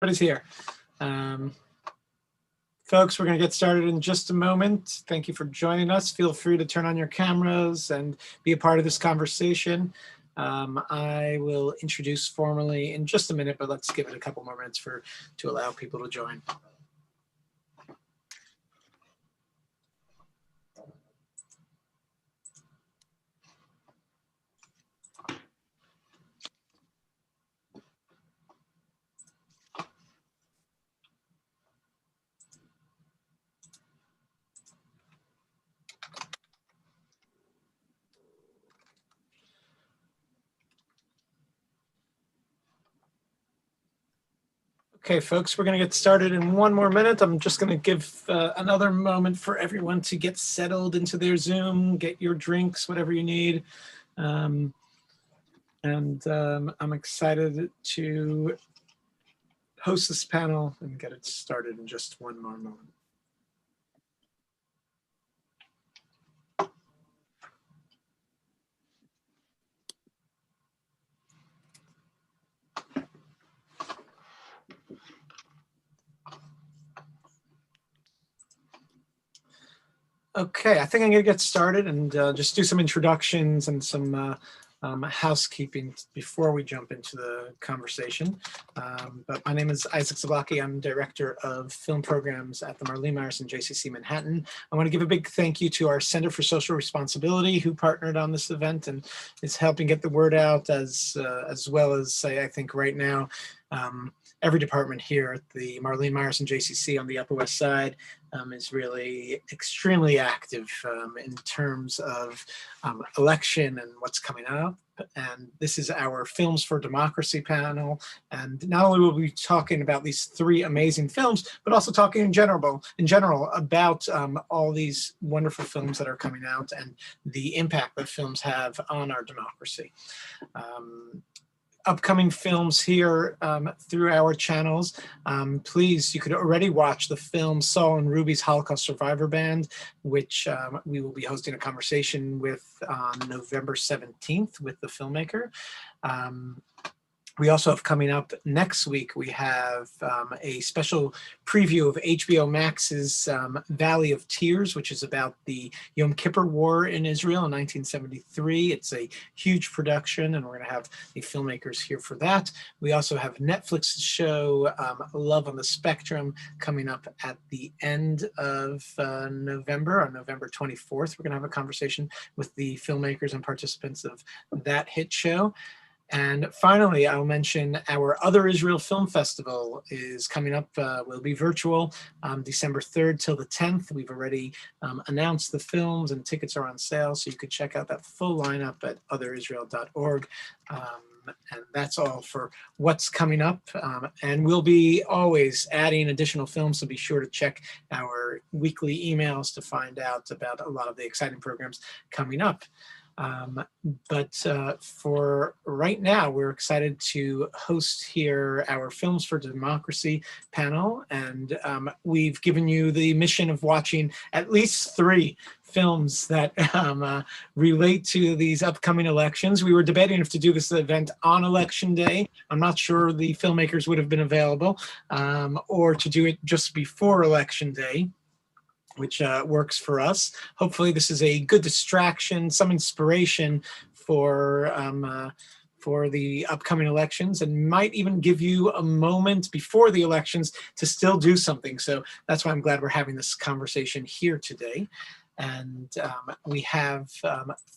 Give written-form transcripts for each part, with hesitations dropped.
Everybody's here. Folks, we're going to get started in just a moment. Thank you for joining us. Feel free to turn on your cameras and be a part of this conversation. I will introduce formally in just a minute, but let's give it a couple more minutes to allow people to join. Okay, folks, we're going to get started in one more minute. I'm just going to give another moment for everyone to get settled into their Zoom, get your drinks, whatever you need. I'm excited to host this panel and get it started in just one more moment. Okay, I think I'm going to get started and just do some introductions and some housekeeping before we jump into the conversation. But my name is Isaac Zablocki. I'm Director of Film Programs at the Marlene Meyerson JCC Manhattan. I want to give a big thank you to our Center for Social Responsibility who partnered on this event and is helping get the word out as well as, I think right now, every department here at the Marlene Meyerson JCC on the Upper West Side is really extremely active in terms of election and what's coming up. And this is our Films for Democracy panel. And not only will we be talking about these three amazing films, but also talking in general about all these wonderful films that are coming out and the impact that films have on our democracy. Upcoming films here through our channels. Please, you could already watch the film Saul and Ruby's Holocaust Survivor Band, which we will be hosting a conversation with on November 17th with the filmmaker. We also have coming up next week, we have a special preview of HBO Max's Valley of Tears, which is about the Yom Kippur War in Israel in 1973. It's a huge production, and we're going to have the filmmakers here for that. We also have Netflix's show Love on the Spectrum coming up at the end of November, on November 24th. We're going to have a conversation with the filmmakers and participants of that hit show. And finally, I'll mention our Other Israel Film Festival is coming up, will be virtual, December 3rd till the 10th. We've already announced the films and tickets are on sale, so you could check out that full lineup at otherisrael.org. And that's all for what's coming up. And we'll be always adding additional films, so be sure to check our weekly emails to find out about a lot of the exciting programs coming up. But for right now, we're excited to host here our Films for Democracy panel. And we've given you the mission of watching at least 3 films that relate to these upcoming elections. We were debating if to do this event on Election Day. I'm not sure the filmmakers would have been available, or to do it just before Election Day, which works for us. Hopefully this is a good distraction, some inspiration for the upcoming elections, and might even give you a moment before the elections to still do something. So that's why I'm glad we're having this conversation here today. And we have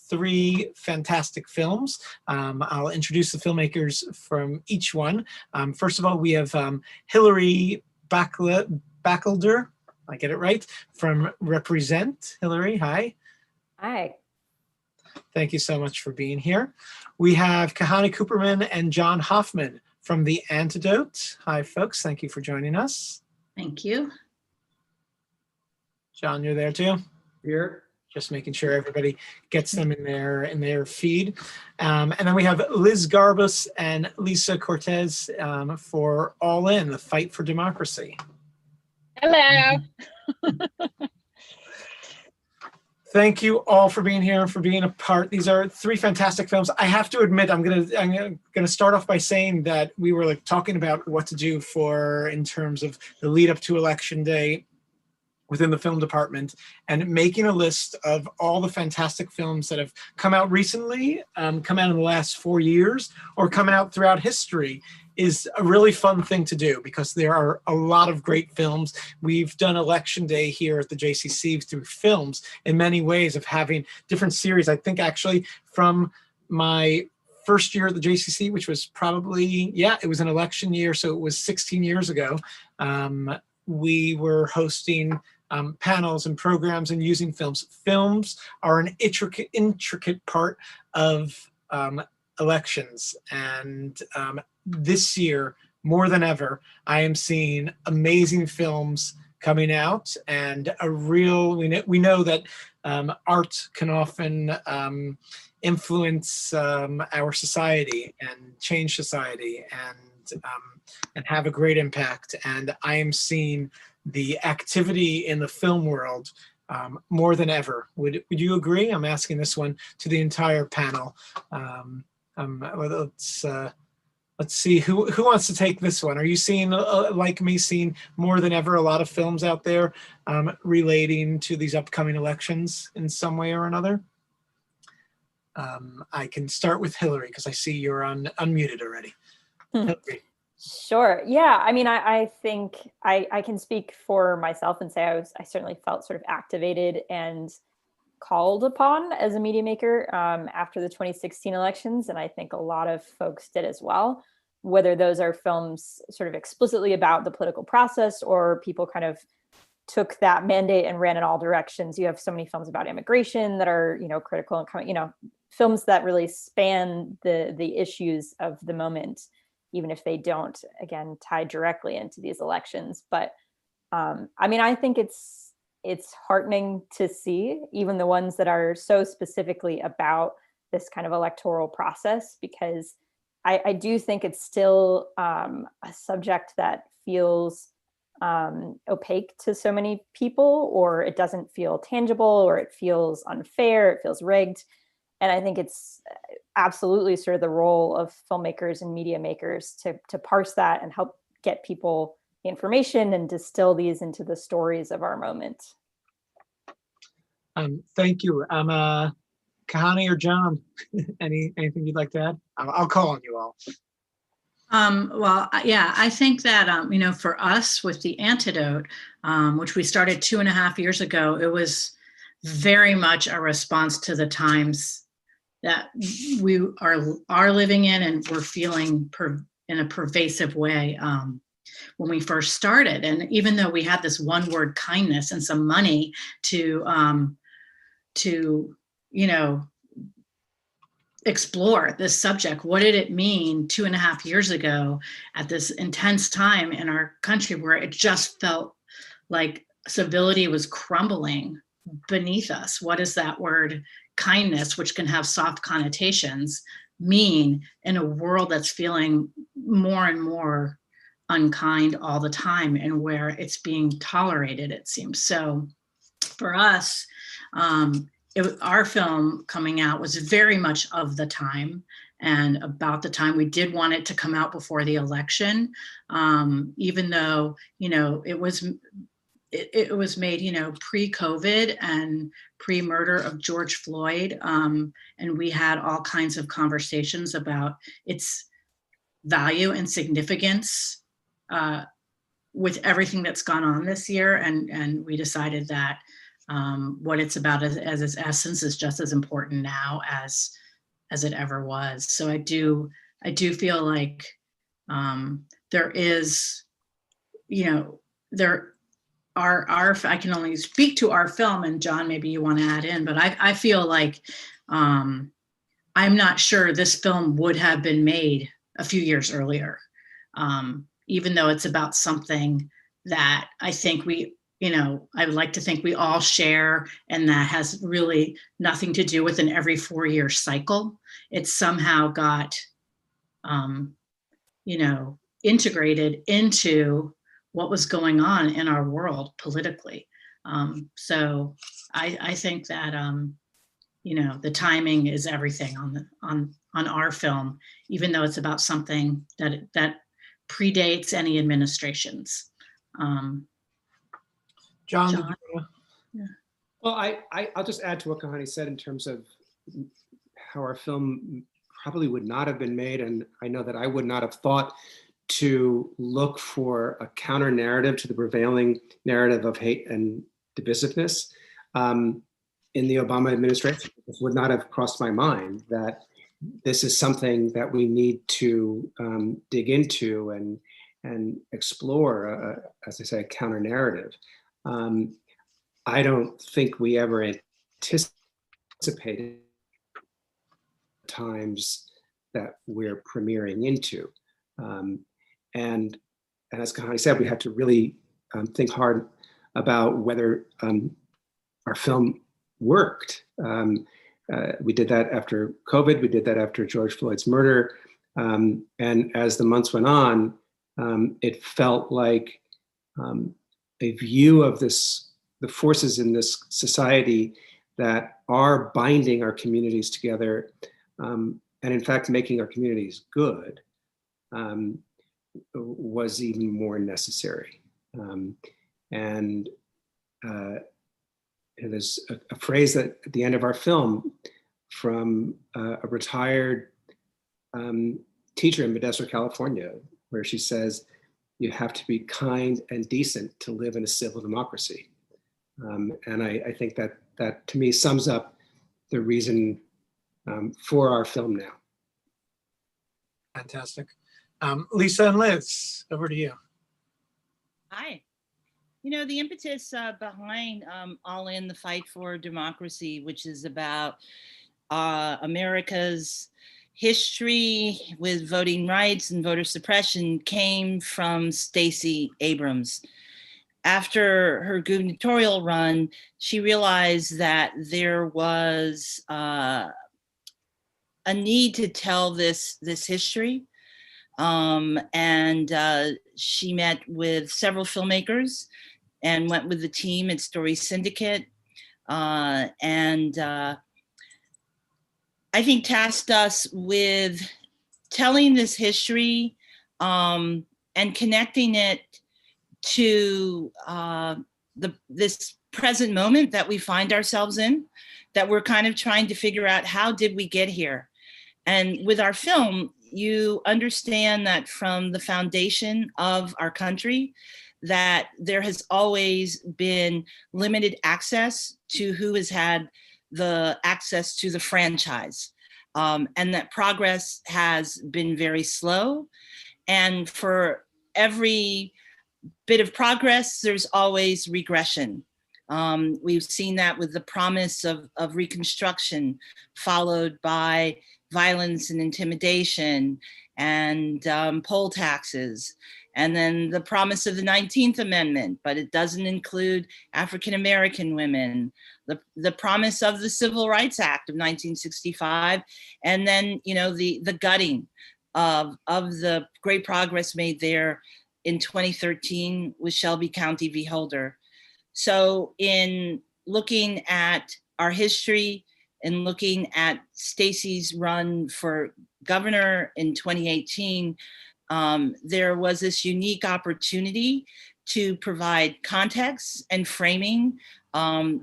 3 fantastic films. I'll introduce the filmmakers from each one. First of all, we have Hillary Bachelder, I get it right, from Represent. Hillary, hi. Hi. Thank you so much for being here. We have Kahani Cooperman and John Hoffman from The Antidote. Hi, folks. Thank you for joining us. Thank you. John, you're there too? Here. Just making sure everybody gets them in their feed. And then we have Liz Garbus and Lisa Cortes for All In, the Fight for Democracy. Hello. Thank you all for being here and for being a part. These are three fantastic films. I have to admit, I'm gonna start off by saying that we were like talking about what to do for in terms of the lead up to Election Day within the film department, and making a list of all the fantastic films that have come out recently, come out in the last 4 years, or come out throughout history is a really fun thing to do because there are a lot of great films. We've done Election Day here at the JCC through films in many ways of having different series. I think actually from my first year at the JCC, which was probably, it was an election year, so it was 16 years ago, we were hosting panels and programs and using films. Films are an intricate part of elections. And this year, more than ever, I am seeing amazing films coming out, and we know that art can often influence our society and change society and have a great impact. And I am seeing the activity in the film world more than ever. Would you agree? I'm asking this one to the entire panel. Let's see who wants to take this one. Are you seeing, like me, seeing more than ever a lot of films out there relating to these upcoming elections in some way or another? I can start with Hillary because I see you're unmuted already. Hillary. Sure. Yeah. I mean, I think I can speak for myself and say I certainly felt sort of activated and called upon as a media maker after the 2016 elections. And I think a lot of folks did as well, whether those are films sort of explicitly about the political process or people kind of took that mandate and ran in all directions. You have so many films about immigration that are, critical and, films that really span the issues of the moment, even if they don't, again, tie directly into these elections. But I mean, I think it's heartening to see even the ones that are so specifically about this kind of electoral process, because I do think it's still a subject that feels opaque to so many people, or it doesn't feel tangible, or it feels unfair, it feels rigged. And I think it's absolutely sort of the role of filmmakers and media makers to parse that and help get people the information and distill these into the stories of our moment. Thank you. Kahani or John, anything you'd like to add? I'll call on you all. Well, yeah, I think that, for us with the Antidote, which we started 2.5 years ago, it was very much a response to the times that we are living in and we're feeling in a pervasive way when we first started. And even though we had this one word kindness and some money to explore this subject, what did it mean 2.5 years ago at this intense time in our country where it just felt like civility was crumbling beneath us? What does that word kindness, which can have soft connotations, mean in a world that's feeling more and more unkind all the time, and where it's being tolerated, it seems? So for us, our film coming out was very much of the time and about the time. We did want it to come out before the election, even though, it was made, pre-COVID and pre-murder of George Floyd. And we had all kinds of conversations about its value and significance with everything that's gone on this year. And we decided that what it's about as its essence is just as important now as it ever was. So I do feel like there is, I can only speak to our film, and John, maybe you want to add in, but I feel like I'm not sure this film would have been made a few years earlier, even though it's about something that I think I would like to think we all share, and that has really nothing to do with an every 4-year cycle. It somehow got, integrated into what was going on in our world politically. So I think that, the timing is everything on our film, even though it's about something that predates any administrations. John, did John? you wanna- Yeah. Well, I'll just add to what Kahani said in terms of how our film probably would not have been made. And I know that I would not have thought to look for a counter narrative to the prevailing narrative of hate and divisiveness in the Obama administration. It would not have crossed my mind that this is something that we need to dig into and explore, as I say, a counter narrative. I don't think we ever anticipated times that we're premiering into. And as Kahani said, we had to really think hard about whether our film worked. We did that after COVID, we did that after George Floyd's murder. And as the months went on, it felt like a view of the forces in this society that are binding our communities together, and in fact making our communities good, was even more necessary. And there's a phrase that at the end of our film from a retired teacher in Modesto, California, where she says, "You have to be kind and decent to live in a civil democracy." And I think that to me sums up the reason for our film now. Fantastic. Lisa and Liz, over to you. Hi. The impetus behind All In, the Fight for Democracy, which is about America's history with voting rights and voter suppression, came from Stacey Abrams. After her gubernatorial run, she realized that there was a need to tell this history. And she met with several filmmakers and went with the team at Story Syndicate. And I think tasked us with telling this history and connecting it to this present moment that we find ourselves in, that we're kind of trying to figure out, how did we get here? And with our film, you understand that from the foundation of our country, that there has always been limited access to who has had the access to the franchise, and that progress has been very slow. And for every bit of progress, there's always regression. We've seen that with the promise of Reconstruction, followed by violence and intimidation and poll taxes, and then the promise of the 19th Amendment, but it doesn't include African-American women, the promise of the Civil Rights Act of 1965, and then the gutting of the great progress made there in 2013 with Shelby County v. Holder. So in looking at our history and looking at Stacey's run for governor in 2018, there was this unique opportunity to provide context and framing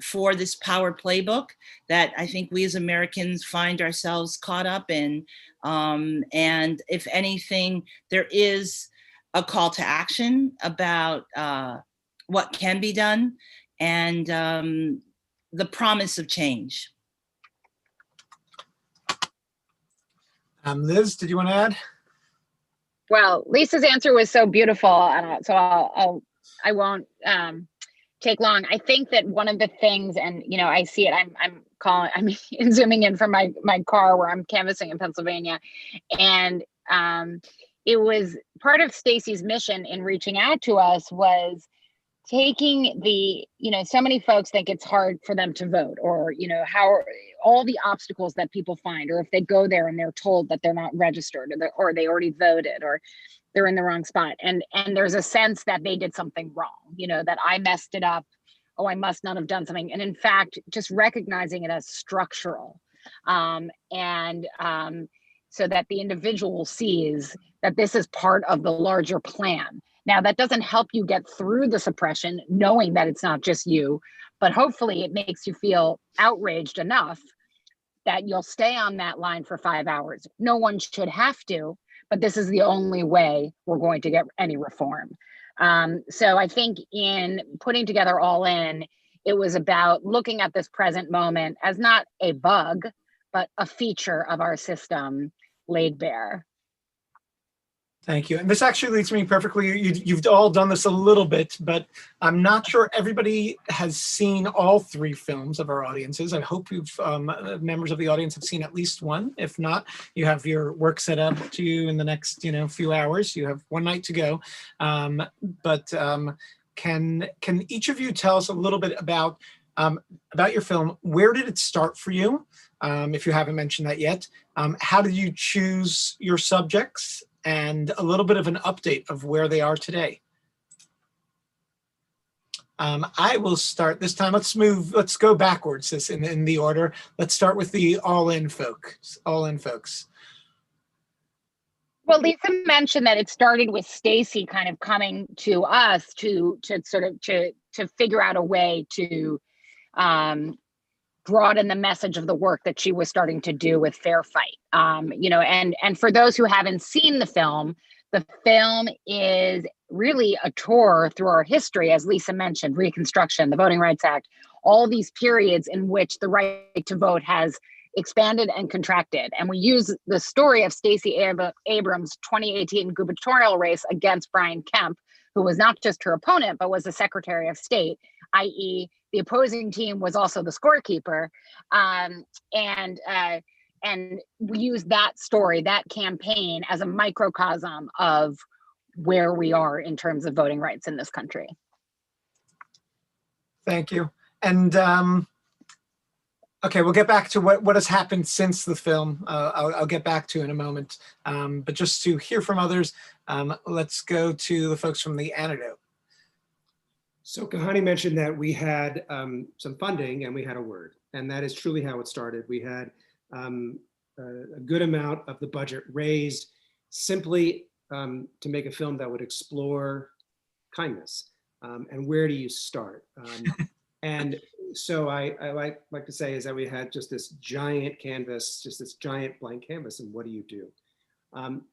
for this power playbook that I think we as Americans find ourselves caught up in. And if anything, there is a call to action about what can be done and the promise of change. Liz, did you want to add? Well, Lisa's answer was so beautiful, so I won't take long. I think that one of the things, and I see it. I'm zooming in from my car where I'm canvassing in Pennsylvania, and it was part of Stacey's mission in reaching out to us was taking so many folks think it's hard for them to vote, or how all the obstacles that people find, or if they go there and they're told that they're not registered, or they already voted, or they're in the wrong spot, and there's a sense that they did something wrong, that I messed it up, oh, I must not have done something. And in fact, just recognizing it as structural. So that the individual sees that this is part of the larger plan. Now, that doesn't help you get through the suppression, knowing that it's not just you, but hopefully it makes you feel outraged enough that you'll stay on that line for 5 hours. No one should have to, but this is the only way we're going to get any reform. So I think in putting together All In, it was about looking at this present moment as not a bug, but a feature of our system laid bare. Thank you. And this actually leads me perfectly. You've all done this a little bit, but I'm not sure everybody has seen all 3 films of our audiences. I hope members of the audience have seen at least one. If not, you have your work set up to you in the next, few hours. You have one night to go. Can each of you tell us a little bit about your film? Where did it start for you? If you haven't mentioned that yet, how did you choose your subjects? And a little bit of an update of where they are today. I will start this time. Let's go backwards in the order. Let's start with the All In folks. Well, Lisa mentioned that it started with Stacy kind of coming to us to figure out a way to broaden the message of the work that she was starting to do with Fair Fight. And for those who haven't seen the film is really a tour through our history, as Lisa mentioned, Reconstruction, the Voting Rights Act, all these periods in which the right to vote has expanded and contracted. And we use the story of Stacey Abrams' 2018 gubernatorial race against Brian Kemp, who was not just her opponent, but was the Secretary of State, i.e., the opposing team was also the scorekeeper. And we use that story, that campaign, as a microcosm of where we are in terms of voting rights in this country. Thank you. And okay, we'll get back to what has happened since the film. I'll get back to in a moment. But just to hear from others, let's go to the folks from the Antidote. So Kahani mentioned that we had some funding and we had a word, and that is truly how it started. We had a good amount of the budget raised simply to make a film that would explore kindness. And where do you start? And so I like to say is that we had just this giant canvas, just this giant blank canvas, and what do you do?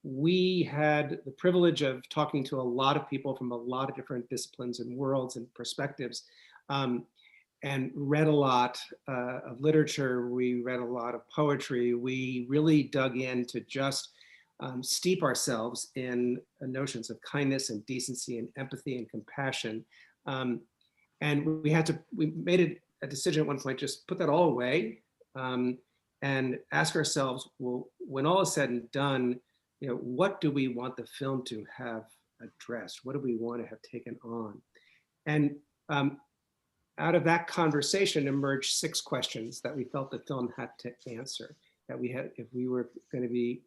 We had the privilege of talking to a lot of people from a lot of different disciplines and worlds and perspectives, and read a lot of literature. We read a lot of poetry. We really dug in to just steep ourselves in notions of kindness and decency and empathy and compassion. And we made a decision at one point, just put that all away and ask ourselves, well, when all is said and done, what do we want the film to have addressed? What do we want to have taken on? And out of that conversation emerged 6 questions that we felt the film had to answer, that we had, if we were going to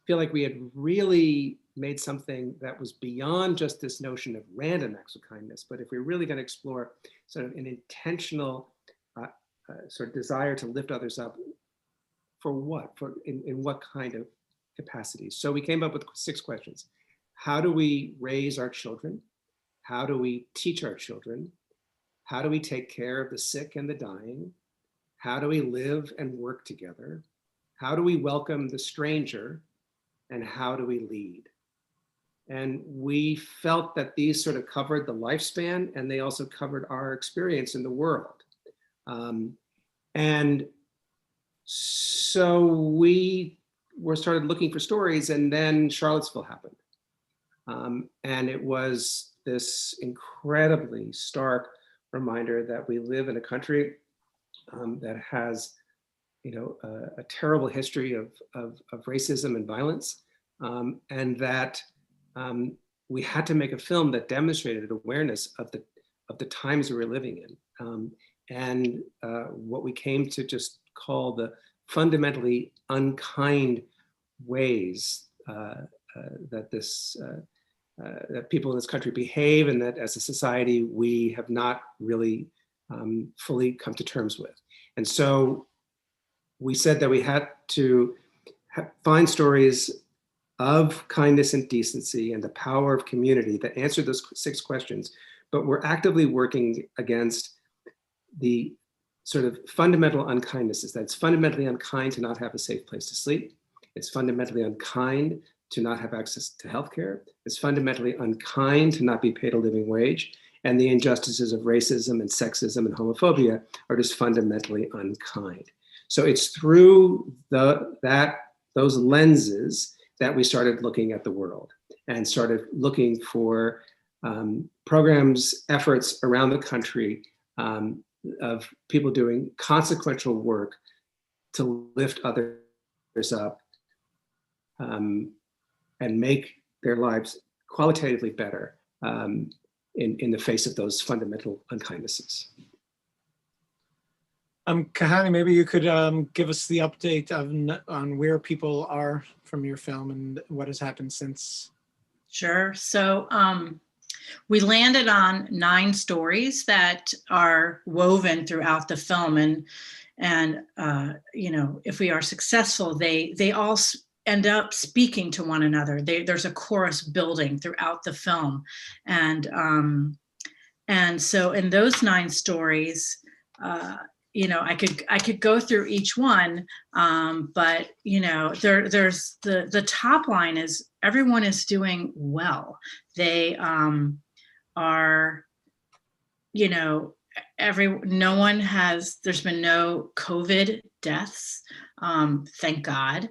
feel like we had really made something that was beyond just this notion of random acts of kindness, but if we're really going to explore sort of an intentional sort of desire to lift others up, for what? In what kind of capacities? So we came up with 6 questions. How do we raise our children? How do we teach our children? How do we take care of the sick and the dying? How do we live and work together? How do we welcome the stranger? And how do we lead? And we felt that these sort of covered the lifespan, and they also covered our experience in the world. And so we started looking for stories, and then Charlottesville happened. And it was this incredibly stark reminder that we live in a country that has a terrible history of racism and violence, and that we had to make a film that demonstrated awareness of the times we were living in, and what we came to just call the fundamentally unkind ways that this that people in this country behave, and that as a society we have not really fully come to terms with. And so we said that we had to find stories of kindness and decency and the power of community that answer those 6 questions, but we're actively working against the sort of fundamental unkindnesses. That it's fundamentally unkind to not have a safe place to sleep. It's fundamentally unkind to not have access to healthcare. It's fundamentally unkind to not be paid a living wage. And the injustices of racism and sexism and homophobia are just fundamentally unkind. So it's through those lenses that we started looking at the world and started looking for programs, efforts around the country of people doing consequential work to lift others up and make their lives qualitatively better in the face of those fundamental unkindnesses. Kahani, maybe you could give us the update on where people are from your film and what has happened since. Sure. So we landed on 9 stories that are woven throughout the film, and you know, if we are successful, they all end up speaking to one another. There's a chorus building throughout the film, and so in those 9 stories, you know, I could go through each one, but you know, there's the top line is everyone is doing well. They are, you know, there's been no COVID deaths, thank God,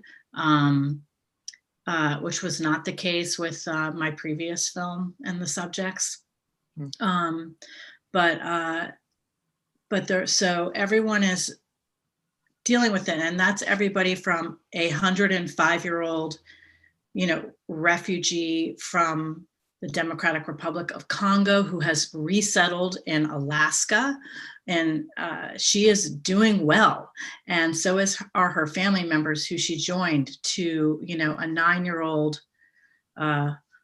which was not the case with my previous film and the subjects. So everyone is dealing with it, and that's everybody from a 105-year-old, you know, refugee from the Democratic Republic of Congo who has resettled in Alaska, and she is doing well, and so are her family members who she joined, to, you know, a 9-year-old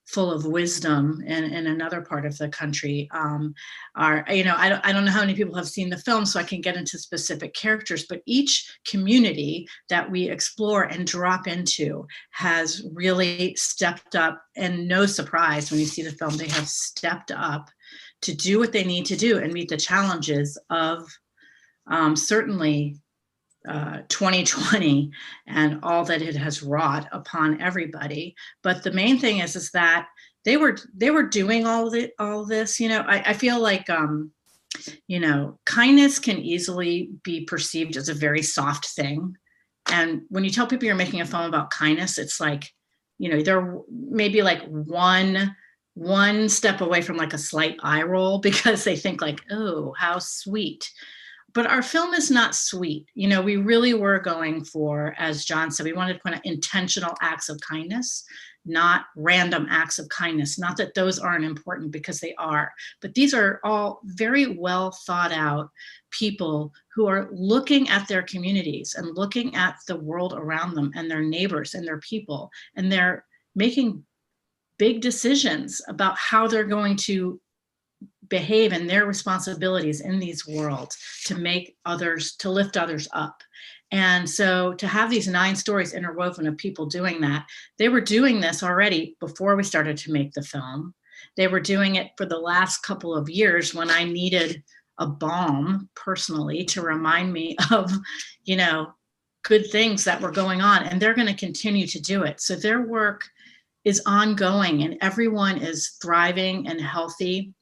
full of wisdom in another part of the country. Are, you know, I don't know how many people have seen the film, so I can get into specific characters, but each community that we explore and drop into has really stepped up, and no surprise when you see the film, they have stepped up to do what they need to do and meet the challenges of certainly 2020 and all that it has wrought upon everybody. But the main thing is that they were doing all this. You know, I feel like you know, kindness can easily be perceived as a very soft thing, and when you tell people you're making a film about kindness, it's like, you know, they're maybe like one step away from like a slight eye roll, because they think like, oh, how sweet. But our film is not sweet. You know, we really were going for, as John said, we wanted to point out intentional acts of kindness, not random acts of kindness. Not that those aren't important, because they are, but these are all very well thought out people who are looking at their communities and looking at the world around them and their neighbors and their people, and they're making big decisions about how they're going to behave and their responsibilities in these worlds to lift others up. And so to have these 9 stories interwoven of people doing that, they were doing this already before we started to make the film. They were doing it for the last couple of years when I needed a balm personally to remind me of, you know, good things that were going on, and they're going to continue to do it. So their work is ongoing, and everyone is thriving and healthy.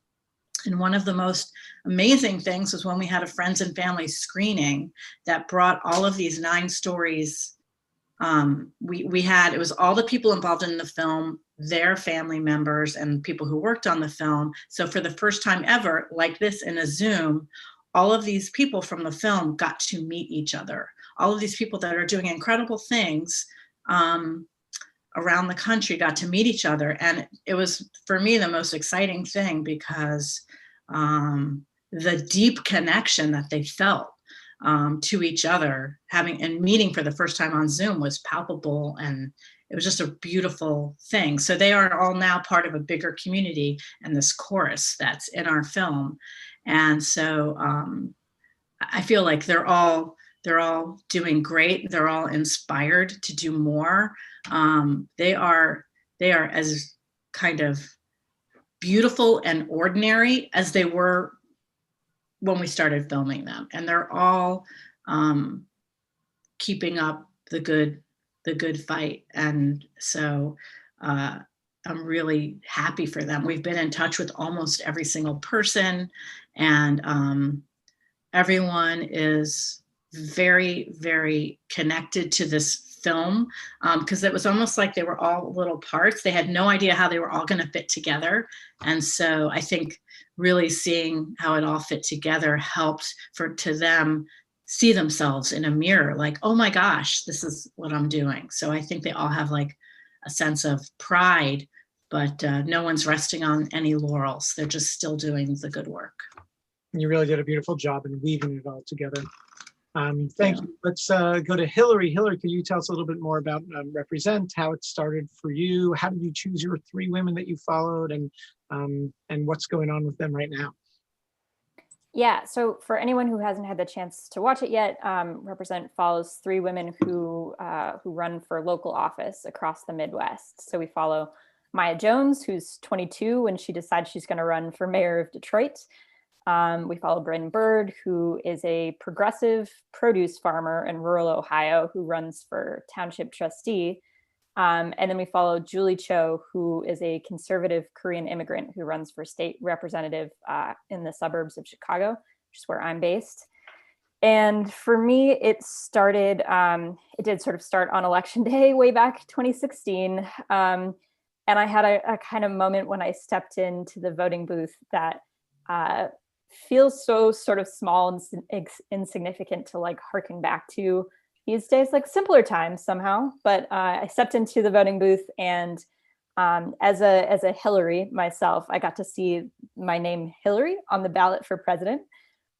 And one of the most amazing things was when we had a friends and family screening that brought all of these 9 stories. It was all the people involved in the film, their family members, and people who worked on the film. So for the first time ever, like this in a Zoom, all of these people from the film got to meet each other. All of these people that are doing incredible things around the country got to meet each other. And it was, for me, the most exciting thing, because the deep connection that they felt to each other, having and meeting for the first time on Zoom, was palpable, and it was just a beautiful thing. So they are all now part of a bigger community and this chorus that's in our film. And so I feel like they're all doing great. They're all inspired to do more. They are as kind of beautiful and ordinary as they were when we started filming them. And they're all keeping up the good fight. And so I'm really happy for them. We've been in touch with almost every single person, and everyone is very, very connected to this film, because it was almost like they were all little parts. They had no idea how they were all going to fit together. And so I think really seeing how it all fit together helped to them see themselves in a mirror, like, oh my gosh, this is what I'm doing. So I think they all have like a sense of pride, but no one's resting on any laurels. They're just still doing the good work. You really did a beautiful job in weaving it all together. Thank you. Let's go to Hillary. Hillary, can you tell us a little bit more about Represent, how it started for you? How did you choose your 3 women that you followed, and what's going on with them right now? Yeah, so for anyone who hasn't had the chance to watch it yet, Represent follows 3 women who run for local office across the Midwest. So we follow Maya Jones, who's 22 when she decides she's going to run for mayor of Detroit. We follow Bryn Bird, who is a progressive produce farmer in rural Ohio who runs for township trustee. And then we follow Julie Cho, who is a conservative Korean immigrant who runs for state representative in the suburbs of Chicago, which is where I'm based. And for me, it did sort of start on election day way back 2016. And I had a kind of moment when I stepped into the voting booth that feels so sort of small and insignificant to like harken back to these days, like simpler times somehow. But I stepped into the voting booth, and as a Hillary myself, I got to see my name Hillary on the ballot for president,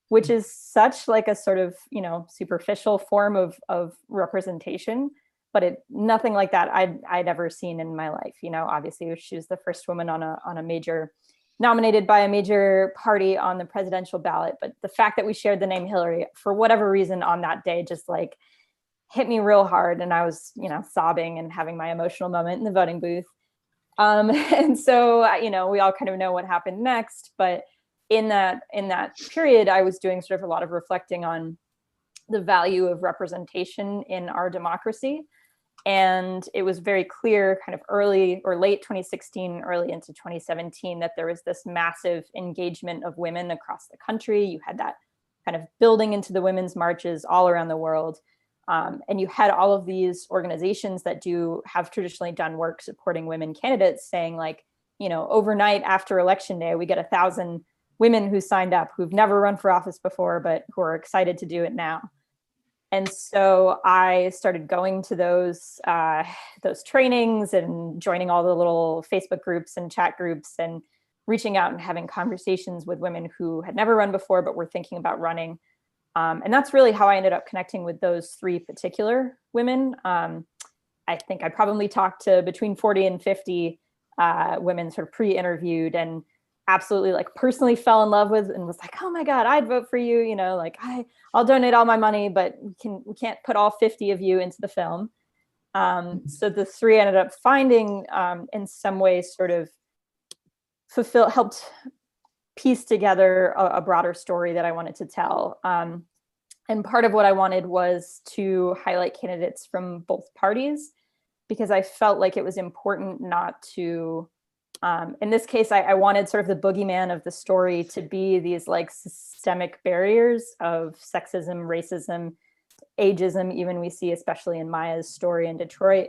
which is such like a sort of, superficial form of representation, but nothing like that I'd ever seen in my life. Obviously she was the first woman on a major, nominated by a major party on the presidential ballot. But the fact that we shared the name Hillary for whatever reason on that day just like hit me real hard. And I was, sobbing and having my emotional moment in the voting booth. And so, we all kind of know what happened next. But in that period, I was doing sort of a lot of reflecting on the value of representation in our democracy. And it was very clear kind of early or late 2016, early into 2017, that there was this massive engagement of women across the country. You had that kind of building into the women's marches all around the world. And you had all of these organizations that have traditionally done work supporting women candidates saying like, overnight after election day, we get 1,000 women who signed up who've never run for office before, but who are excited to do it now. And so I started going to those trainings and joining all the little Facebook groups and chat groups and reaching out and having conversations with women who had never run before, but were thinking about running. And that's really how I ended up connecting with those 3 particular women. I think I probably talked to between 40 and 50 women sort of pre-interviewed, and absolutely like personally fell in love with and was like, oh my God, I'd vote for you. Like I'll donate all my money, but we can't put all 50 of you into the film. So the 3 ended up finding in some ways sort of helped piece together a broader story that I wanted to tell. And part of what I wanted was to highlight candidates from both parties, because I felt like it was important not to, in this case, I wanted sort of the boogeyman of the story to be these like systemic barriers of sexism, racism, ageism, even we see, especially in Maya's story in Detroit.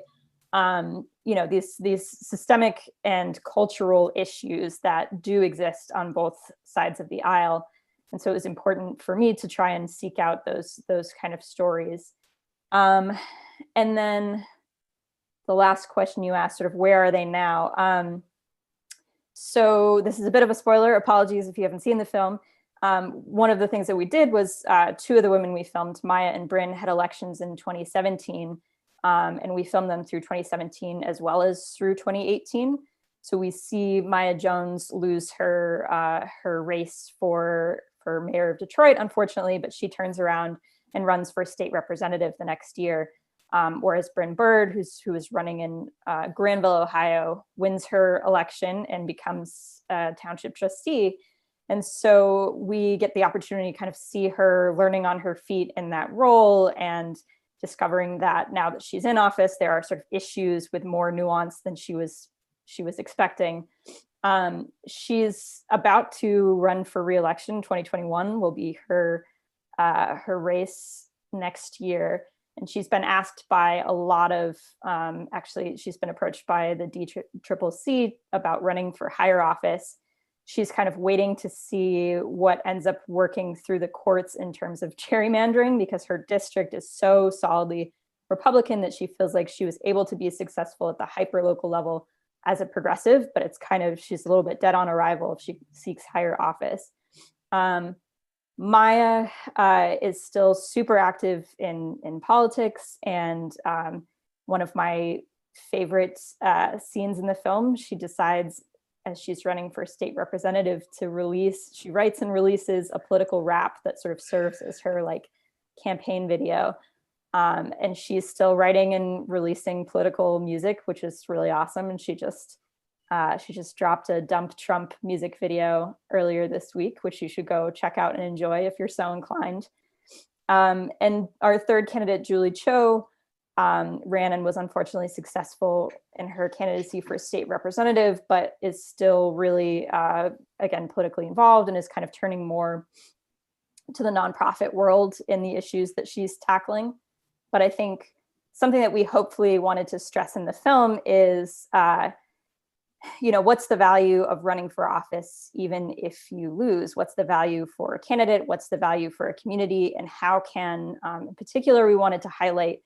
These systemic and cultural issues that do exist on both sides of the aisle. And so it was important for me to try and seek out those kind of stories. And then the last question you asked, sort of where are they now? So this is a bit of a spoiler. Apologies if you haven't seen the film. One of the things that we did was 2 of the women we filmed, Maya and Bryn, had elections in 2017. And we filmed them through 2017 as well as through 2018. So we see Maya Jones lose her race for mayor of Detroit, unfortunately, but she turns around and runs for state representative the next year. Whereas Bryn Bird, who is running in Granville, Ohio, wins her election and becomes a township trustee. And so we get the opportunity to kind of see her learning on her feet in that role and discovering that now that she's in office, there are sort of issues with more nuance than she was expecting. She's about to run for re-election. 2021 will be her race next year. And she's been asked by a lot of, actually, she's been approached by the DCCC about running for higher office. She's kind of waiting to see what ends up working through the courts in terms of gerrymandering, because her district is so solidly Republican that she feels like she was able to be successful at the hyper-local level as a progressive, but it's kind of, she's a little bit dead on arrival if she seeks higher office. Maya is still super active in politics, and one of my favorite scenes in the film, she decides as she's running for state representative to release, she writes and releases a political rap that sort of serves as her like campaign video. And she's still writing and releasing political music, which is really awesome. And she just dropped a Dump Trump music video earlier this week, which you should go check out and enjoy if you're so inclined. And our third candidate, Julie Cho, ran and was unfortunately successful in her candidacy for state representative, but is still really, again, politically involved and is kind of turning more to the nonprofit world in the issues that she's tackling. But I think something that we hopefully wanted to stress in the film is, what's the value of running for office, even if you lose? What's the value for a candidate? What's the value for a community? And how can, in particular, we wanted to highlight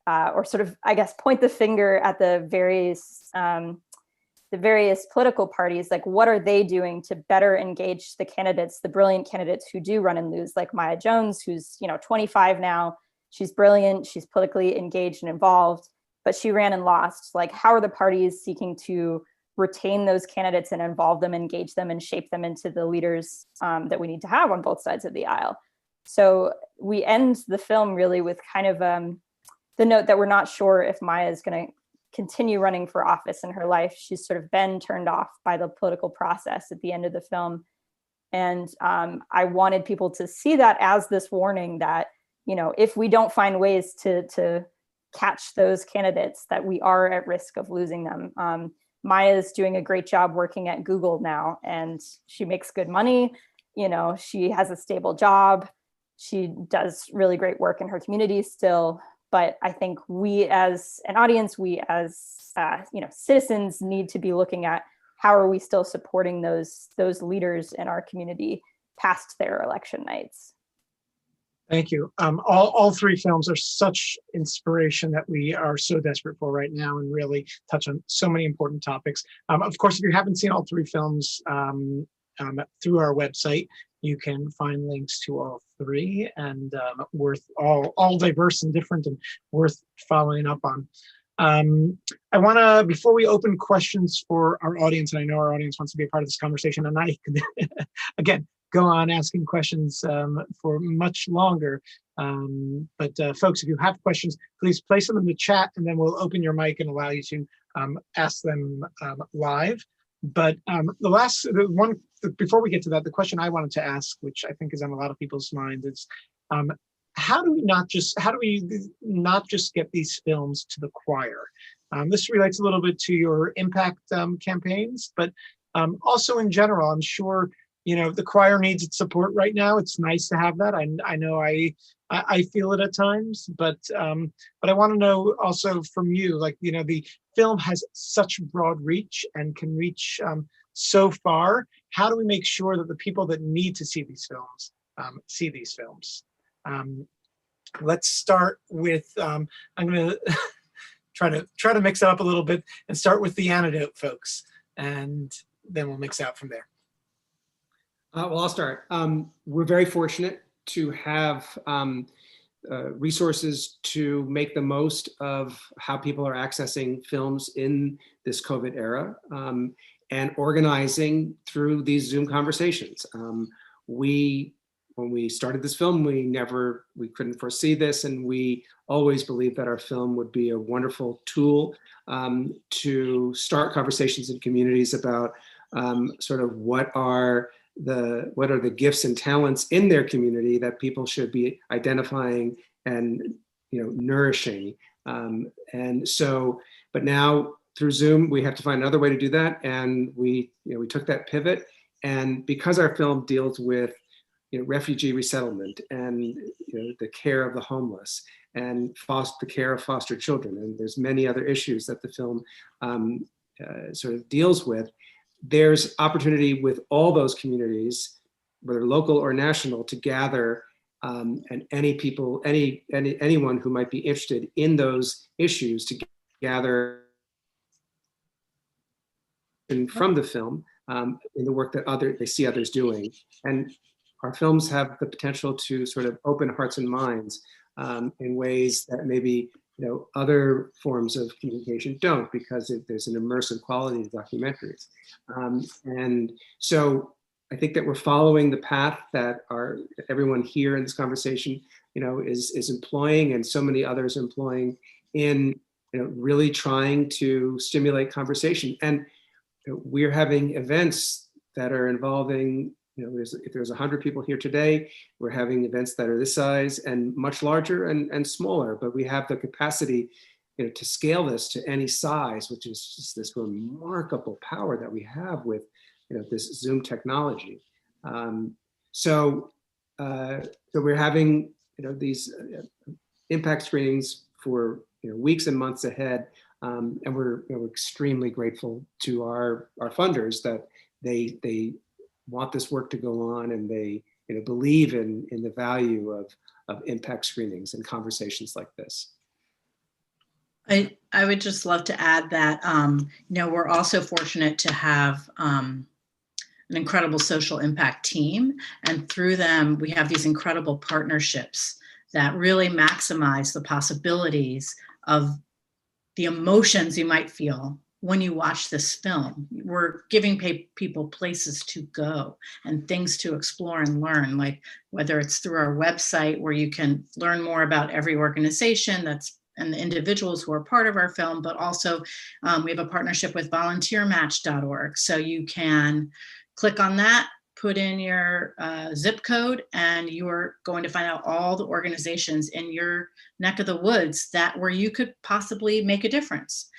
or sort of, I guess, point the finger at the various political parties, like what are they doing to better engage the candidates, the brilliant candidates who do run and lose, like Maya Jones, who's 25 now. She's brilliant, she's politically engaged and involved, but she ran and lost. Like, how are the parties seeking to retain those candidates and involve them, engage them, and shape them into the leaders that we need to have on both sides of the aisle? So we end the film really with kind of the note that we're not sure if Maya is going to continue running for office in her life. She's sort of been turned off by the political process at the end of the film. And I wanted people to see that as this warning that, if we don't find ways to catch those candidates, that we are at risk of losing them. Maya is doing a great job working at Google now, and she makes good money. She has a stable job. She does really great work in her community still. But I think we as an audience, we as citizens need to be looking at how are we still supporting those leaders in our community past their election nights. Thank you. All three films are such inspiration that we are so desperate for right now, and really touch on so many important topics. Of course, if you haven't seen all three films through our website, you can find links to all three, and worth all diverse and different, and worth following up on. I want to, before we open questions for our audience, and I know our audience wants to be a part of this conversation, and I could, again, go on asking questions for much longer. But folks, if you have questions, please place them in the chat, and then we'll open your mic and allow you to ask them live. But before we get to that, the question I wanted to ask, which I think is on a lot of people's minds, is how do we not just get these films to the choir? This relates a little bit to your impact campaigns, but also in general, I'm sure the choir needs its support right now. It's nice to have that. I know I feel it at times, but I want to know also from you, like, the film has such broad reach and can reach so far. How do we make sure that the people that need to see these films see these films? Let's start with, I'm going to try to mix it up a little bit and start with the Antidote folks, and then we'll mix out from there. Well, I'll start. We're very fortunate to have resources to make the most of how people are accessing films in this COVID era, and organizing through these Zoom conversations. When we started this film, we couldn't foresee this, and we always believed that our film would be a wonderful tool to start conversations in communities about sort of what are the gifts and talents in their community that people should be identifying and nourishing. But now through Zoom, we have to find another way to do that, and we took that pivot. And because our film deals with refugee resettlement and the care of the homeless and the care of foster children, and there's many other issues that the film sort of deals with, there's opportunity with all those communities, whether local or national, to gather, and anyone who might be interested in those issues to gather from the film in the work that they see others doing. And our films have the potential to sort of open hearts and minds in ways that maybe other forms of communication don't, because there's an immersive quality to documentaries. And so I think that we're following the path that everyone here in this conversation is employing, and so many others employing, in really trying to stimulate conversation. And we're having events that are involving, if there's 100 people here today, we're having events that are this size and much larger and smaller, but we have the capacity to scale this to any size, which is just this remarkable power that we have with this Zoom technology. So we're having these impact screenings for weeks and months ahead, and we're extremely grateful to our funders that they want this work to go on, and they believe in the value of impact screenings and conversations like this. I would just love to add that we're also fortunate to have an incredible social impact team, and through them we have these incredible partnerships that really maximize the possibilities of the emotions you might feel when you watch this film. We're giving people places to go and things to explore and learn, like whether it's through our website, where you can learn more about every organization and the individuals who are part of our film, but also we have a partnership with volunteermatch.org. So you can click on that, put in your zip code, and you're going to find out all the organizations in your neck of the woods where you could possibly make a difference.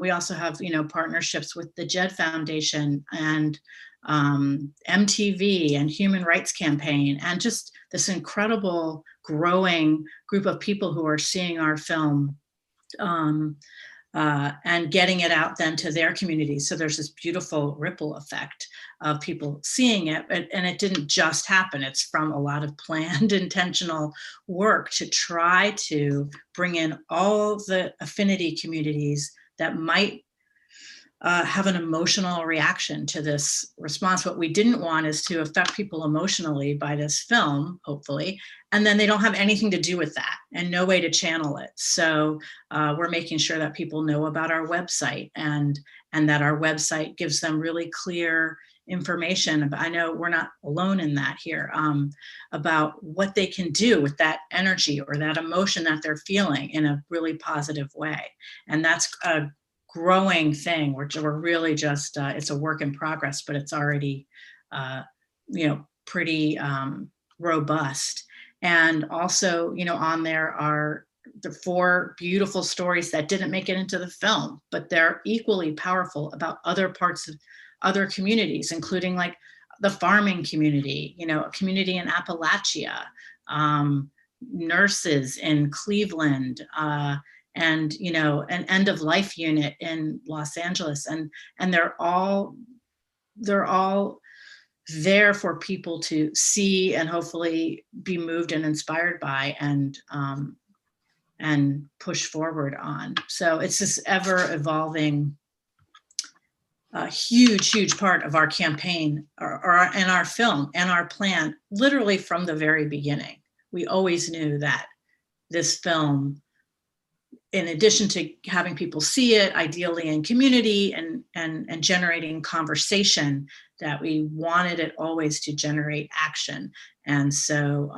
We also have, partnerships with the Jed Foundation and MTV and Human Rights Campaign, and just this incredible growing group of people who are seeing our film and getting it out then to their communities. So there's this beautiful ripple effect of people seeing it, and it didn't just happen. It's from a lot of planned, intentional work to try to bring in all the affinity communities that might have an emotional reaction to this response. What we didn't want is to affect people emotionally by this film, hopefully, and then they don't have anything to do with that and no way to channel it. So we're making sure that people know about our website, and that our website gives them really clear information. I know we're not alone in that here, about what they can do with that energy or that emotion that they're feeling in a really positive way. And that's a growing thing. We're really just, it's a work in progress, but it's already, pretty robust. And also, on there are the 4 beautiful stories that didn't make it into the film, but they're equally powerful about other parts of other communities, including like the farming community, a community in Appalachia, nurses in Cleveland, and an end of life unit in Los Angeles, and they're all there for people to see and hopefully be moved and inspired by, and push forward on. So it's this ever evolving, huge part of our campaign, and our film and our plan, literally from the very beginning. we always knew that this film, in addition to having people see it, ideally in community and generating conversation, that we wanted it always to generate action. And so,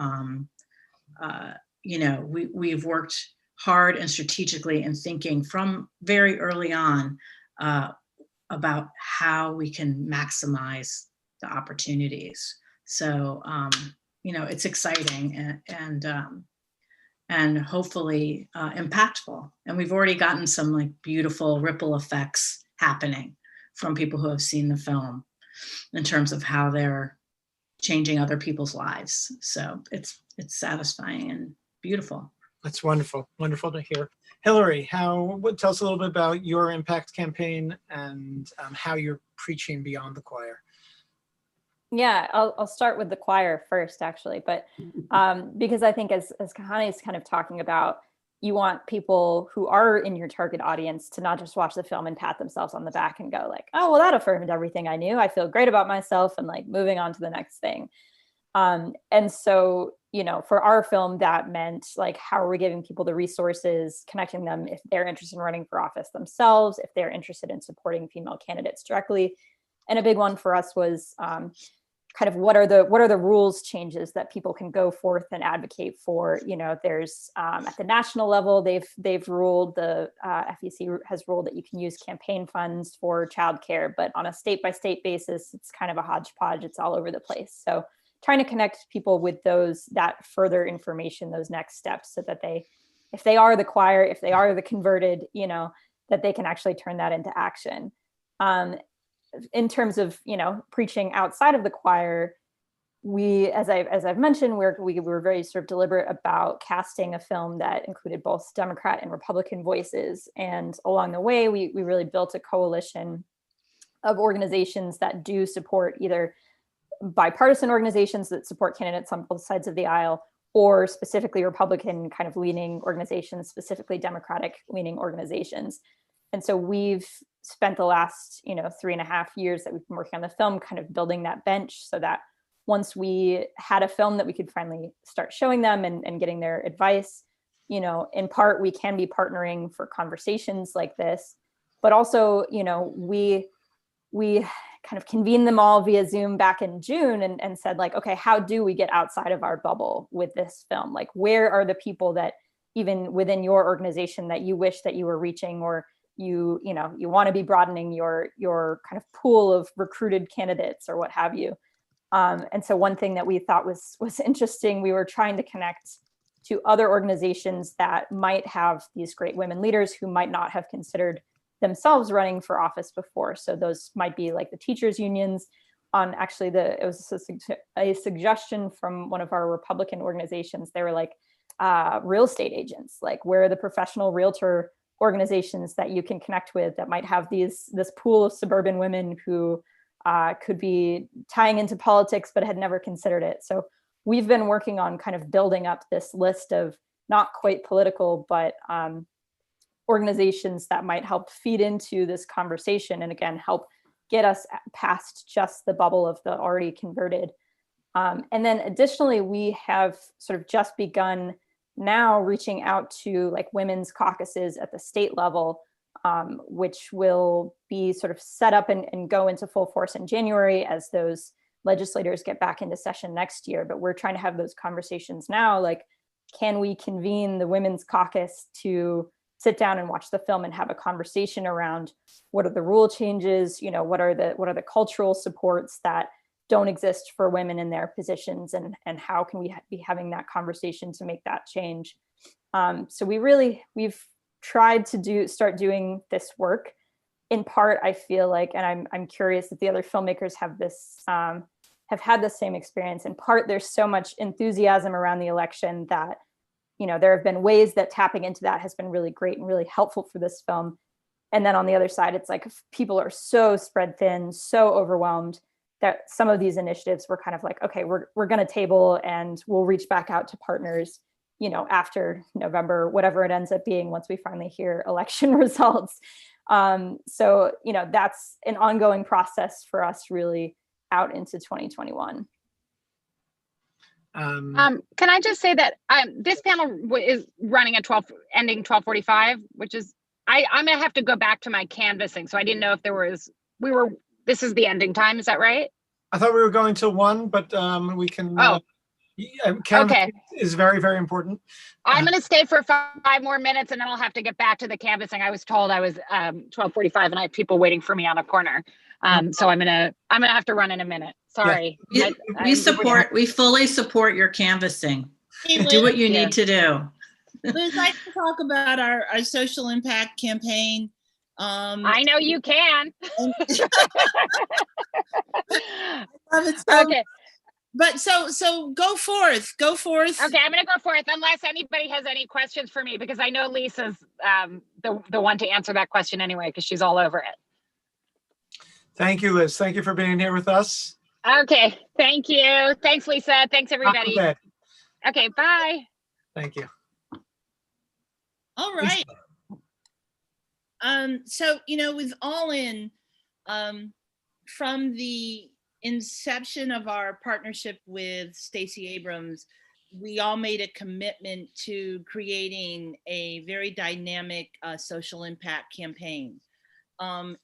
we've worked hard and strategically in thinking from very early on about how we can maximize the opportunities. So, it's exciting and hopefully impactful. And we've already gotten some like beautiful ripple effects happening from people who have seen the film in terms of how they're changing other people's lives. So it's satisfying and beautiful. That's wonderful. Wonderful to hear. Hillary, tell us a little bit about your impact campaign and how you're preaching beyond the choir. Yeah, I'll start with the choir first, actually, but because I think as Kahani is kind of talking about, you want people who are in your target audience to not just watch the film and pat themselves on the back and go like, oh, well, that affirmed everything I knew. I feel great about myself, and like moving on to the next thing. And so, for our film, that meant like, how are we giving people the resources, connecting them if they're interested in running for office themselves, if they're interested in supporting female candidates directly. And a big one for us was kind of what are the rules changes that people can go forth and advocate for. There's at the national level, they've ruled, the FEC has ruled that you can use campaign funds for childcare, but on a state by state basis, it's kind of a hodgepodge. It's all over the place. So trying to connect people with that further information, those next steps, so that if they are the choir, if they are the converted, that they can actually turn that into action. In terms of, preaching outside of the choir, as I've mentioned, we were very sort of deliberate about casting a film that included both Democrat and Republican voices. And along the way, we really built a coalition of organizations that do support either bipartisan organizations that support candidates on both sides of the aisle, or specifically Republican kind of leaning organizations, specifically Democratic leaning organizations. And so we've spent the last, 3.5 years that we've been working on the film, kind of building that bench, so that once we had a film that we could finally start showing them and getting their advice, in part, we can be partnering for conversations like this, but also, we kind of convened them all via Zoom back in June and said like, okay, how do we get outside of our bubble with this film? Like, where are the people that even within your organization that you wish that you were reaching, or you want to be broadening your kind of pool of recruited candidates or what have you. And so one thing that we thought was interesting, we were trying to connect to other organizations that might have these great women leaders who might not have considered themselves running for office before. So those might be like the teachers unions. It was a suggestion from one of our Republican organizations. They were like, real estate agents, like where are the professional realtor organizations that you can connect with that might have this pool of suburban women who could be tying into politics but had never considered it. So we've been working on kind of building up this list of not quite political, but organizations that might help feed into this conversation, and again, help get us past just the bubble of the already converted. And then additionally, we have sort of just begun now reaching out to like women's caucuses at the state level, which will be sort of set up and go into full force in January as those legislators get back into session next year. But we're trying to have those conversations now, like, can we convene the women's caucus to sit down and watch the film and have a conversation around what are the rule changes, what are the cultural supports that don't exist for women in their positions, and how can we be having that conversation to make that change. So we've tried to start doing this work. In part, I feel like, and I'm curious if the other filmmakers have had the same experience. In part, there's so much enthusiasm around the election that, there have been ways that tapping into that has been really great and really helpful for this film. And then on the other side, it's like people are so spread thin, so overwhelmed, that some of these initiatives were kind of like, okay, we're going to table and we'll reach back out to partners, after November, whatever it ends up being, once we finally hear election results. So, that's an ongoing process for us really out into 2021. Can I just say that this panel is running at 12, ending 12:45, which is, I'm gonna have to go back to my canvassing. So I didn't know if there was, this is the ending time, is that right? I thought we were going to 1, but we can. Oh, canvassing okay. is very, very important. I'm gonna stay for 5 more minutes and then I'll have to get back to the canvassing. I was told I was 12:45 and I have people waiting for me on a corner. So I'm gonna have to run in a minute. Sorry. Yeah. We fully support your canvassing. Hey, Do Liz, what you need to do. Liz, I can talk about our social impact campaign. I know you can. Okay. But so go forth. Okay, I'm gonna go forth unless anybody has any questions for me, because I know Lisa's the one to answer that question anyway, because she's all over it. Thank you, Liz. Thank you for being here with us. Okay, thank you. Thanks, Lisa. Thanks, everybody. Okay. Okay, bye. Thank you. All right. So, with All In, from the inception of our partnership with Stacey Abrams, we all made a commitment to creating a very dynamic social impact campaign.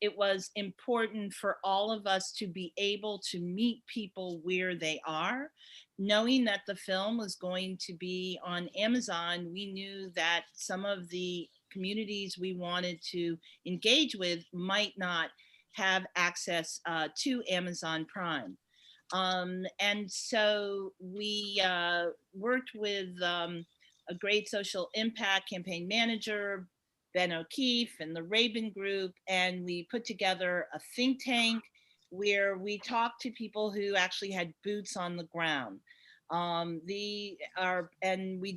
It was important for all of us to be able to meet people where they are. Knowing that the film was going to be on Amazon, we knew that some of the communities we wanted to engage with might not have access to Amazon Prime. And so we worked with a great social impact campaign manager, Ben O'Keefe, and the Rabin Group, and we put together a think tank where we talked to people who actually had boots on the ground. And we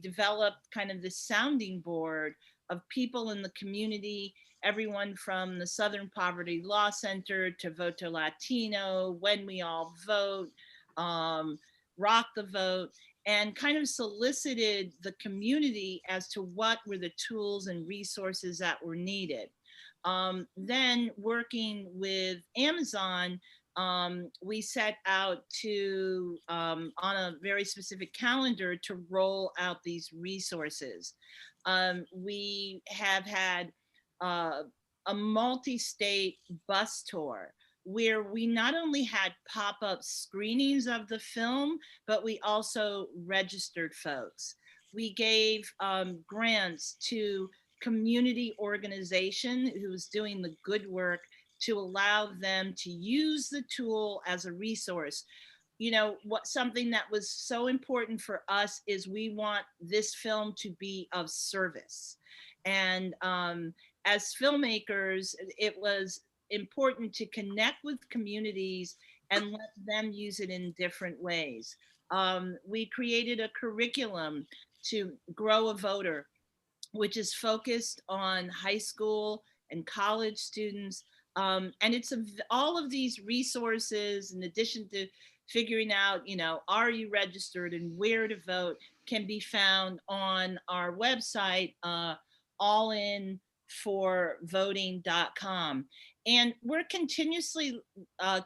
developed kind of this sounding board of people in the community, everyone from the Southern Poverty Law Center to Voto Latino, When We All Vote, Rock the Vote, and kind of solicited the community as to what were the tools and resources that were needed. Then working with Amazon, we set out to, on a very specific calendar, to roll out these resources. We have had a multi-state bus tour where we not only had pop-up screenings of the film, but we also registered folks. We gave grants to community organization who was doing the good work to allow them to use the tool as a resource. Something that was so important for us is we want this film to be of service. And as filmmakers, it was important to connect with communities and let them use it in different ways. We created a curriculum to Grow a Voter, which is focused on high school and college students. And it's all of these resources, in addition to figuring out, are you registered and where to vote, can be found on our website, allinforvoting.com. And we're continuously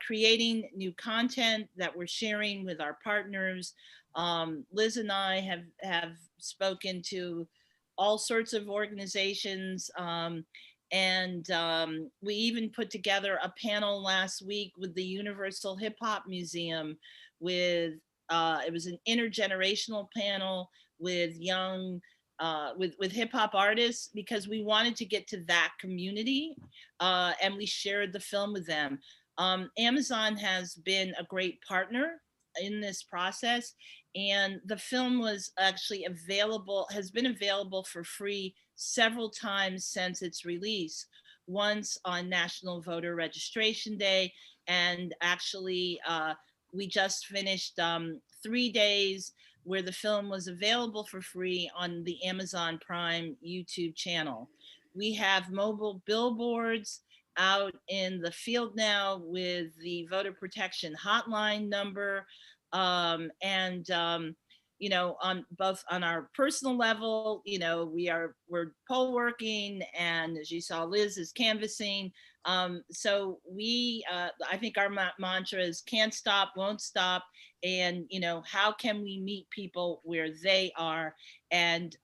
creating new content that we're sharing with our partners. Liz and I have spoken to all sorts of organizations. And we even put together a panel last week with the Universal Hip Hop Museum with, it was an intergenerational panel with young, with hip hop artists, because we wanted to get to that community, and we shared the film with them. Amazon has been a great partner in this process, and the film was actually has been available for free several times since its release. Once on National Voter Registration Day, and actually we just finished 3 days where the film was available for free on the Amazon Prime YouTube channel. We have mobile billboards out in the field now with the voter protection hotline number. you know, on both on our personal level, you know, we're poll working, and as you saw, Liz is canvassing. So I think our mantra is can't stop, won't stop. And, you know, how can we meet people where they are, and,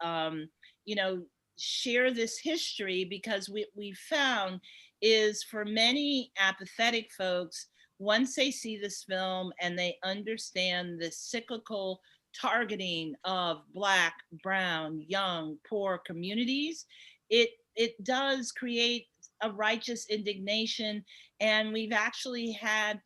you know, share this history, because what we found is for many apathetic folks, once they see this film and they understand the cyclical targeting of Black, brown, young, poor communities, it does create a righteous indignation. And we've actually had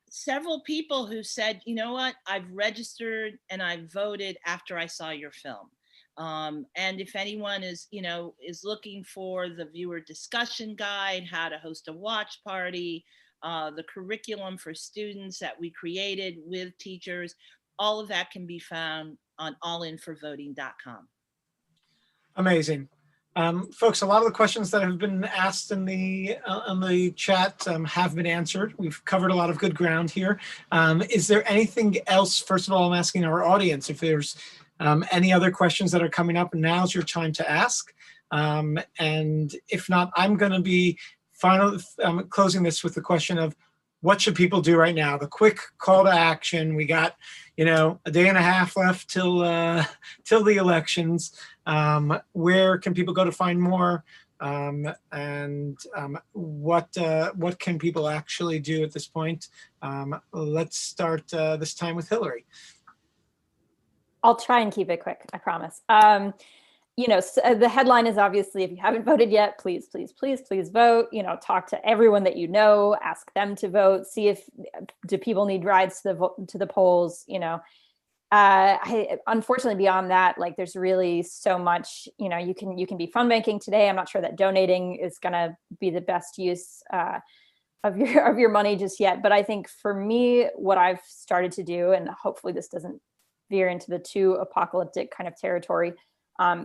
several people who said, you know what, I've registered and I voted after I saw your film. And if anyone is, you know, is looking for the viewer discussion guide, how to host a watch party, the curriculum for students that we created with teachers, all of that can be found on allinforvoting.com. Amazing. Folks, a lot of the questions that have been asked in the chat have been answered. We've covered a lot of good ground here. Is there anything else? First of all, I'm asking our audience if there's any other questions that are coming up. Now's your time to ask. And if not, I'm going to be closing this with the question of what should people do right now? The quick call to action. We got, you know, a day and a half left till the elections. Where can people go to find more? And what can people actually do at this point? Let's start this time with Hillary. I'll try and keep it quick, I promise. You know, so the headline is obviously, if you haven't voted yet, please, please, please, please vote. You know, talk to everyone that you know, ask them to vote, see if, do people need rides to the polls, you know. Unfortunately, beyond that, like there's really so much, you know, you can be fund banking today. I'm not sure that donating is going to be the best use of your money just yet. But I think for me, what I've started to do, and hopefully this doesn't veer into the too apocalyptic kind of territory,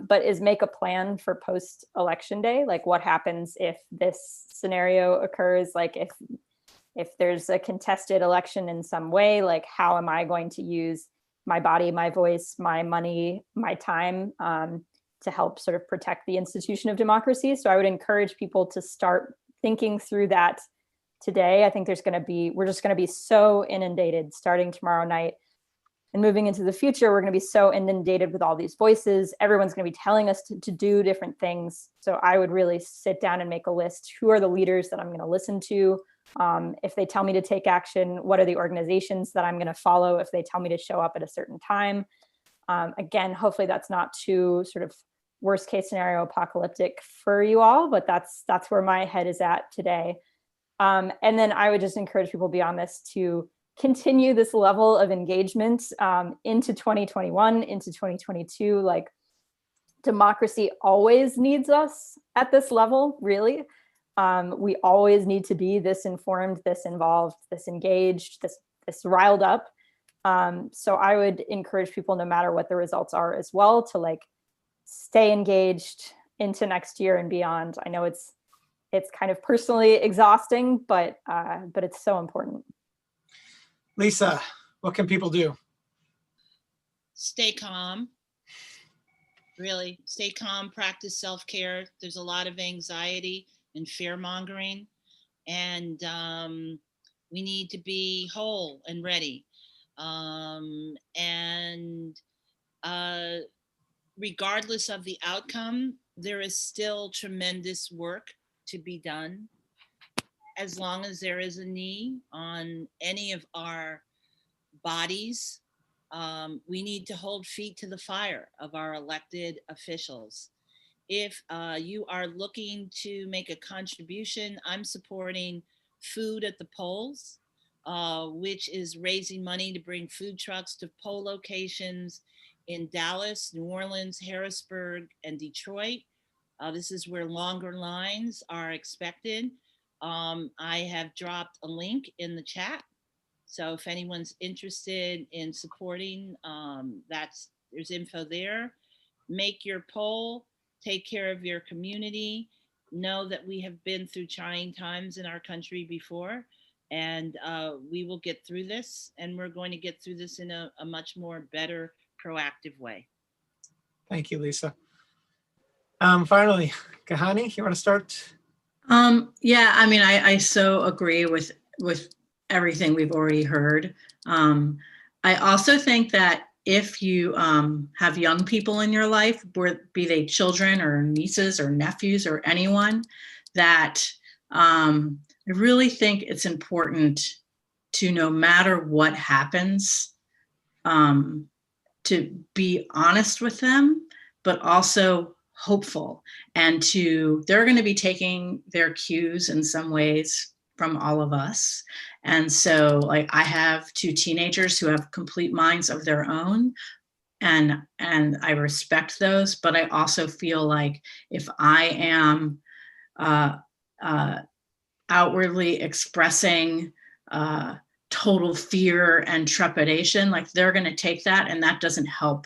but is make a plan for post-election day. Like what happens if this scenario occurs? Like if there's a contested election in some way, like how am I going to use my body, my voice, my money, my time to help sort of protect the institution of democracy? So I would encourage people to start thinking through that today. I think we're just going to be so inundated starting tomorrow night and moving into the future. We're going to be so inundated with all these voices. Everyone's going to be telling us to do different things. So I would really sit down and make a list. Who are the leaders that I'm going to listen to? If they tell me to take action, what are the organizations that I'm going to follow if they tell me to show up at a certain time? Again, hopefully that's not too sort of worst case scenario apocalyptic for you all, but that's where my head is at today. And then I would just encourage people beyond this to continue this level of engagement into 2021, into 2022. Like democracy always needs us at this level, really. We always need to be this informed, this involved, this engaged, this riled up. So I would encourage people, no matter what the results are as well, to like stay engaged into next year and beyond. I know it's kind of personally exhausting, but it's so important. Lisa, what can people do? Stay calm. Really, stay calm, practice self-care. There's a lot of anxiety and fear-mongering, and we need to be whole and ready. And regardless of the outcome, there is still tremendous work to be done. As long as there is a knee on any of our bodies, we need to hold feet to the fire of our elected officials. If you are looking to make a contribution, I'm supporting Food at the Polls, which is raising money to bring food trucks to poll locations in Dallas, New Orleans, Harrisburg, and Detroit. This is where longer lines are expected. I have dropped a link in the chat. So if anyone's interested in supporting, there's info there. Make your poll, take care of your community. Know that we have been through trying times in our country before. And we will get through this, and we're going to get through this in a much more better, proactive way. Thank you, Lisa. Finally, Kahani, you want to start? Yeah, I mean, I so agree with everything we've already heard. I also think that if you have young people in your life, be they children or nieces or nephews or anyone, that I really think it's important to, no matter what happens, to be honest with them, but also hopeful, and they're going to be taking their cues in some ways from all of us. And so, like, I have 2 teenagers who have complete minds of their own, and I respect those, but I also feel like if I am outwardly expressing total fear and trepidation, like, they're going to take that, and that doesn't help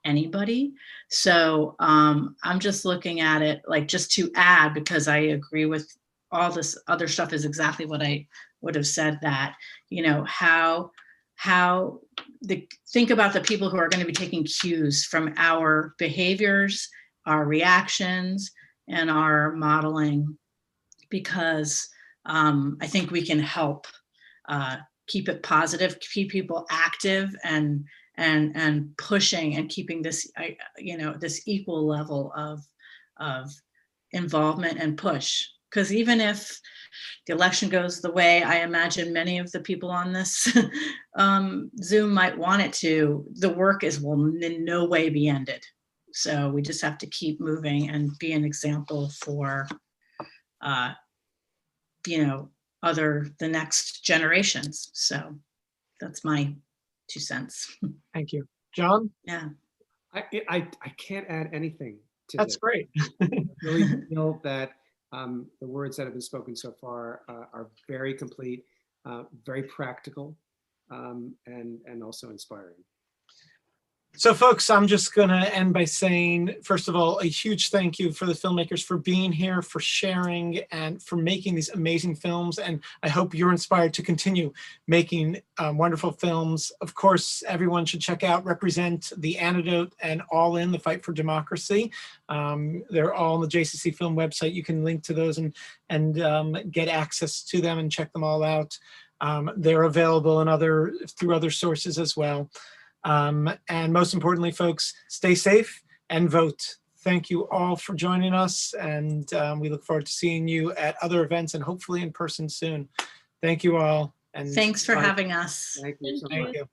anybody. So I'm just looking at it, like, just to add, because I agree with all this other stuff is exactly what I would have said, that, you know, think about the people who are going to be taking cues from our behaviors, our reactions, and our modeling, because I think we can help keep it positive, keep people active, and pushing, and keeping this, you know, this equal level of involvement and push. Because even if the election goes the way I imagine many of the people on this Zoom might want it to, the work will in no way be ended. So we just have to keep moving and be an example for, you know, the next generations. So that's my 2 cents. Thank you. John? Yeah. I can't add anything to That's this. great. I really feel that the words that have been spoken so far are very complete, very practical, and also inspiring. So folks, I'm just going to end by saying, first of all, a huge thank you for the filmmakers for being here, for sharing, and for making these amazing films. And I hope you're inspired to continue making wonderful films. Of course, everyone should check out Represent, The Antidote, and All In, The Fight for Democracy. They're all on the JCC Film website. You can link to those and get access to them and check them all out. They're available through other sources as well. And most importantly, folks, stay safe and vote. Thank you all for joining us, and we look forward to seeing you at other events and hopefully in person soon. Thank you all. And Thanks for having us. Thank you so much. Thank you.